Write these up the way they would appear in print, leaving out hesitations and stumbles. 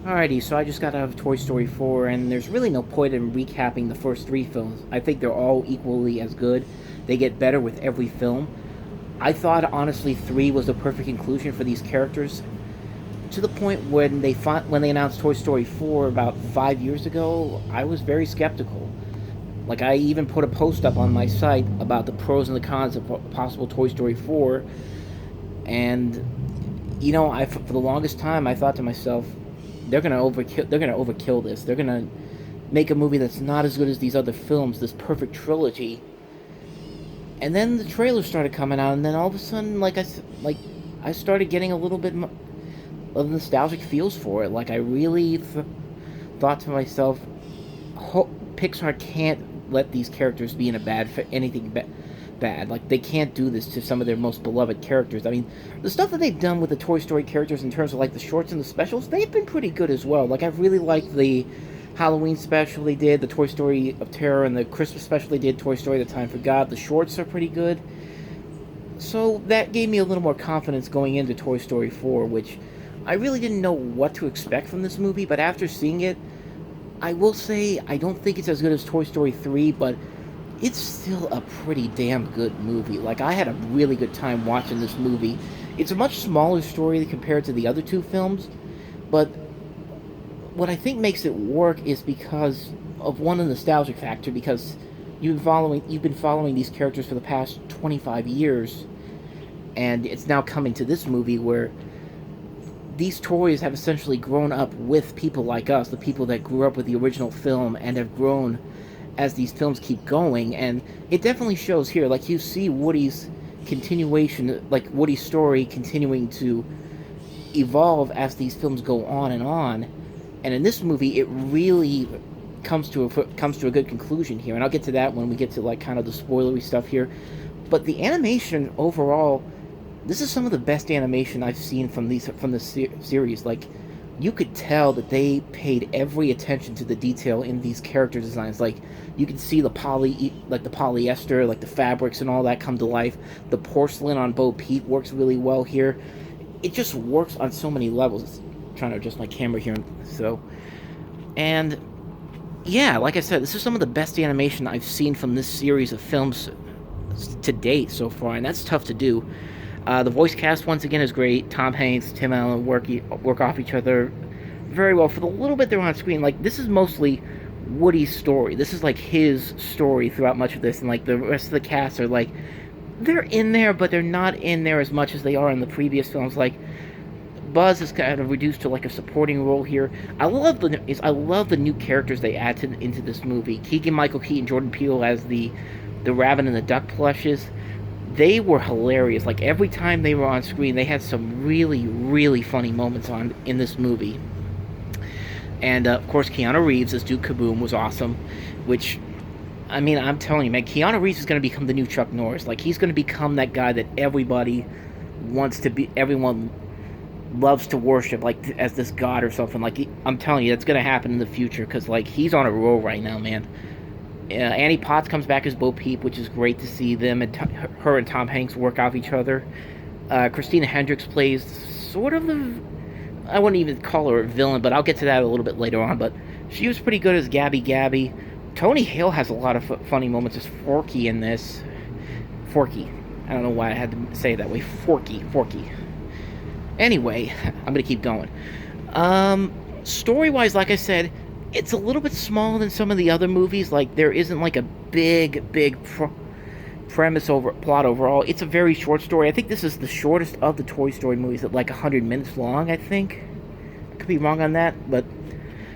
Alrighty, so I just got out of Toy Story 4, and there's really no point in recapping the first three films. I think they're all equally as good. They get better with every film. I thought, honestly, 3 was the perfect inclusion for these characters, to the point when they announced Toy Story 4 about 5 years ago, I was very skeptical. Like, I even put a post up on my site about the pros and the cons of a possible Toy Story 4, and for the longest time, I thought to myself, they're gonna overkill. They're gonna overkill this. They're gonna make a movie that's not as good as these other films. This perfect trilogy. And then the trailers started coming out, and then all of a sudden, I started getting a little bit of nostalgic feels for it. Like, I really thought to myself, Pixar can't let these characters be in a bad. Like, they can't do this to some of their most beloved characters. I mean, the stuff that they've done with the Toy Story characters in terms of like the shorts and the specials, they've been pretty good as well. Like, I really liked the Halloween special they did, the Toy Story of Terror, and the Christmas special they did, Toy Story: The Time for God. The shorts are pretty good. So that gave me a little more confidence going into Toy Story 4, which I really didn't know what to expect from this movie, but after seeing it, I will say I don't think it's as good as Toy Story 3, but it's still a pretty damn good movie. Like, I had a really good time watching this movie. It's a much smaller story compared to the other two films, but what I think makes it work is because of one, the nostalgic factor, because you've been following these characters for the past 25 years, and it's now coming to this movie where these toys have essentially grown up with people like us, the people that grew up with the original film and have grown as these films keep going. And it definitely shows here. Like, you see Woody's continuation, like Woody's story continuing to evolve as these films go on and on. And in this movie, it really comes to a good conclusion here. And I'll get to that when we get to like kind of the spoilery stuff here. But the animation overall, this is some of the best animation I've seen from the series. Like, you could tell that they paid every attention to the detail in these character designs. Like, you can see the polyester, like the fabrics and all that come to life. The porcelain on Bo Peep works really well here. It just works on so many levels. I'm trying to adjust my camera here, and yeah, like I said, this is some of the best animation I've seen from this series of films to date so far, and that's tough to do. The voice cast once again is great. Tom Hanks, Tim Allen work off each other very well for the little bit they're on screen. Like, this is mostly Woody's story. This is like his story throughout much of this, and like the rest of the cast are like, they're in there, but they're not in there as much as they are in the previous films. Like, Buzz is kind of reduced to like a supporting role here. I love the new characters they add into this movie. Keegan Michael Key and Jordan Peele as the rabbit and the duck plushes. They were hilarious. Like, every time they were on screen, they had some really, really funny moments in this movie. And of course, Keanu Reeves as Duke Kaboom was awesome. Which, I mean, I'm telling you, man, Keanu Reeves is going to become the new Chuck Norris. Like, he's going to become that guy that everybody wants to be. Everyone loves to worship, like, as this god or something. Like, I'm telling you, that's going to happen in the future, because like, he's on a roll right now, man. Annie Potts comes back as Bo Peep, which is great to see them and her and Tom Hanks work off each other. Christina Hendricks plays sort of I wouldn't even call her a villain, but I'll get to that a little bit later on. But she was pretty good as Gabby Gabby. Tony Hale has a lot of funny moments as Forky in this. Forky. I don't know why I had to say it that way. Forky. Anyway, I'm gonna keep going. Story-wise, like I said, it's a little bit smaller than some of the other movies. Like, there isn't like a big plot overall. It's a very short story. I think this is the shortest of the Toy Story movies, at like 100 minutes long, I think. I could be wrong on that, but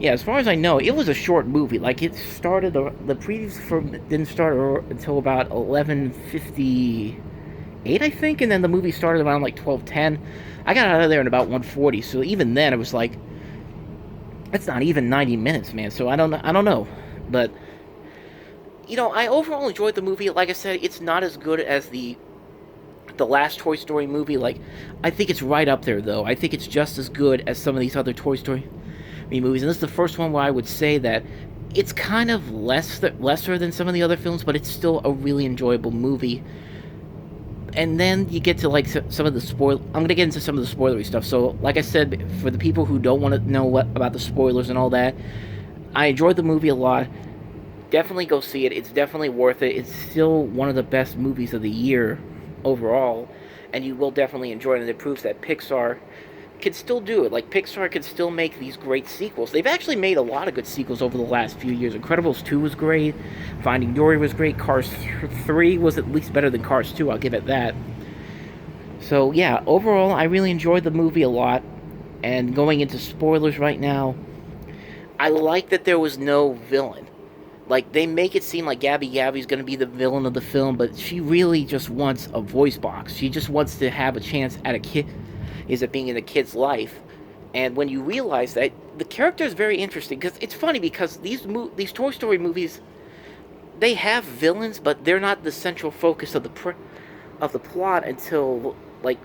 yeah, as far as I know, it was a short movie. Like, the previews didn't start until about 11:58, I think, and then the movie started around like 12:10. I got out of there at about 1:40, so even then it was like, it's not even 90 minutes, man. So I don't know, but I overall enjoyed the movie. Like I said, it's not as good as the last Toy Story movie. Like, I think it's right up there, though. I think it's just as good as some of these other Toy Story movies, and this is the first one where I would say that it's kind of lesser than some of the other films, but it's still a really enjoyable movie. and then you get to like some of the spoil. I'm gonna get into some of the spoilery stuff. So, like I said, for the people who don't want to know what about the spoilers and all that, I enjoyed the movie a lot. Definitely go see it. It's definitely worth it. It's still one of the best movies of the year overall, and you will definitely enjoy it. And it proves that Pixar can still do it. Like, Pixar can still make these great sequels. They've actually made a lot of good sequels over the last few years. Incredibles 2 was great. Finding Dory was great. Cars 3 was at least better than Cars 2. I'll give it that. So, yeah, overall, I really enjoyed the movie a lot. And going into spoilers right now, I like that there was no villain. Like, they make it seem like Gabby Gabby's going to be the villain of the film, but she really just wants a voice box. She just wants to have a chance at a kid, is it being in a kid's life. And when you realize that, the character is very interesting. Because it's funny, because these Toy Story movies, they have villains, but they're not the central focus of the plot until, like,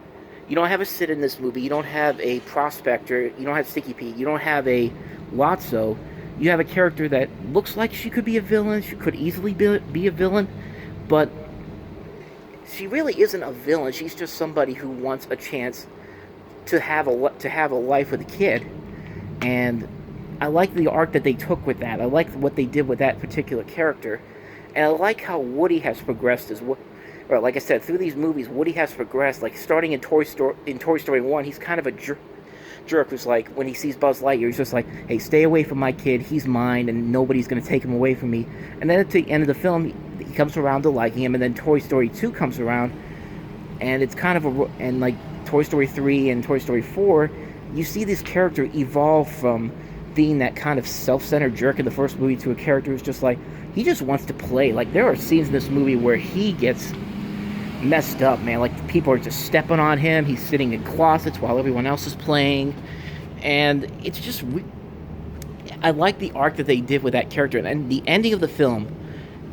you don't have a Sid in this movie, you don't have a Prospector, you don't have Sticky Pete, you don't have a Lotso. You have a character that looks like she could be a villain, she could easily be a villain, but she really isn't a villain. She's just somebody who wants a chance to have a life with a kid. And I like the arc that they took with that. I like what they did with that particular character, and I like how Woody has progressed as well. Or, like I said, through these movies, Woody has progressed. Like, starting in Toy Story 1, he's kind of a jerk who's like, when he sees Buzz Lightyear, he's just like, hey, stay away from my kid, he's mine, and nobody's going to take him away from me. And then at the end of the film, he comes around to liking him, and then Toy Story 2 comes around, and it's kind of and like Toy Story 3 and Toy Story 4, you see this character evolve from being that kind of self-centered jerk in the first movie to a character who's just like, he just wants to play. Like, there are scenes in this movie where he gets messed up, man. Like, people are just stepping on him. He's sitting in closets while everyone else is playing, and it's just I like the arc that they did with that character. And the ending of the film,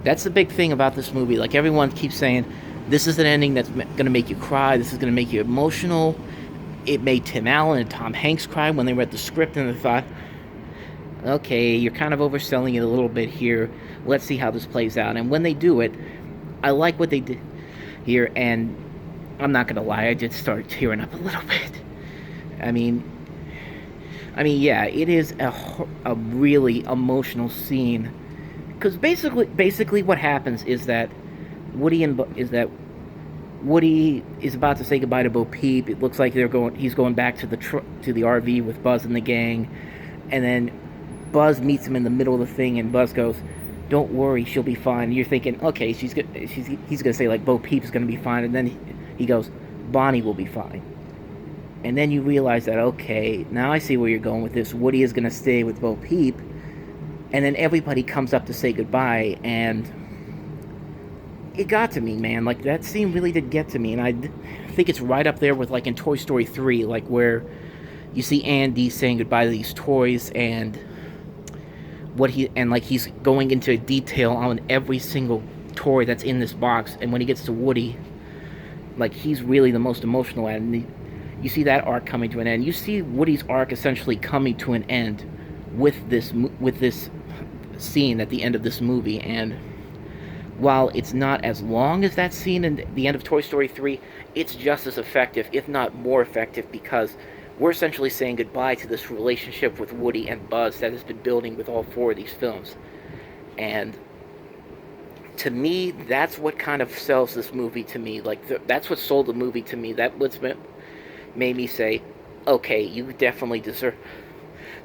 that's the big thing about this movie. Like, everyone keeps saying, this is an ending that's gonna make you cry, this is gonna make you emotional. It made Tim Allen and Tom Hanks cry when they read the script, and they thought, okay, you're kind of overselling it a little bit here, let's see how this plays out. And when they do it, I like what they did here, and I'm not gonna lie, I did start tearing up a little bit. I mean, yeah, it is a really emotional scene, because basically what happens is that Woody is about to say goodbye to Bo Peep. It looks like he's going back to the RV with Buzz and the gang, and then Buzz meets him in the middle of the thing, and Buzz goes, don't worry, she'll be fine. And you're thinking, okay, he's gonna say, like, Bo Peep's gonna be fine, and then he goes, Bonnie will be fine. And then you realize that, okay, now I see where you're going with this. Woody is gonna stay with Bo Peep, and then everybody comes up to say goodbye, and it got to me, man. Like, that scene really did get to me, and I think it's right up there with, like, in Toy Story 3, like, where you see Andy saying goodbye to these toys, and he's going into detail on every single toy that's in this box, and when he gets to Woody, like, he's really the most emotional at it. And you see that arc coming to an end. You see Woody's arc essentially coming to an end with this scene at the end of this movie. And while it's not as long as that scene in the end of Toy Story 3, it's just as effective, if not more effective, because we're essentially saying goodbye to this relationship with Woody and Buzz that has been building with all four of these films. And to me, that's what kind of sells this movie to me. Like, that's what sold the movie to me. That what's made me say, okay, you definitely deserve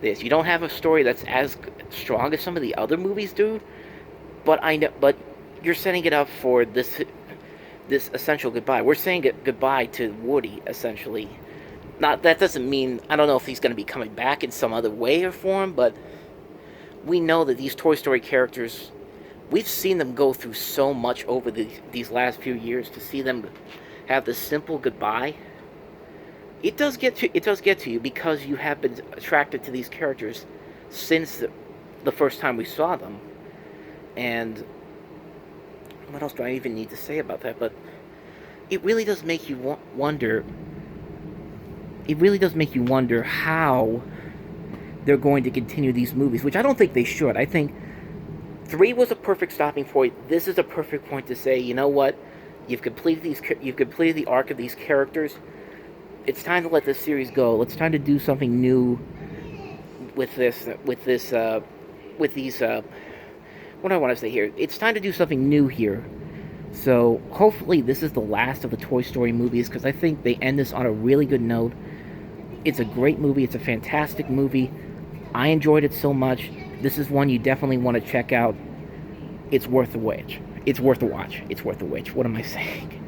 this. You don't have a story that's as strong as some of the other movies, dude, but you're setting it up for this essential goodbye. We're saying goodbye to Woody, essentially. Not that doesn't mean, I don't know if he's going to be coming back in some other way or form, but we know that these Toy Story characters, we've seen them go through so much over these last few years. To see them have this simple goodbye, it does get to you, because you have been attracted to these characters since the first time we saw them. And what else do I even need to say about that? But it really does make you wonder. It really does make you wonder how they're going to continue these movies, which I don't think they should. I think 3 was a perfect stopping point. This is a perfect point to say, you know what? You've completed the arc of these characters. It's time to let this series go. It's time to do something new with this with these what do I want to say here? It's time to do something new here. So hopefully this is the last of the Toy Story movies, because I think they end this on a really good note. It's a great movie. It's a fantastic movie. I enjoyed it so much. This is one you definitely want to check out. It's worth the watch. It's worth the watch. It's worth the watch. What am I saying?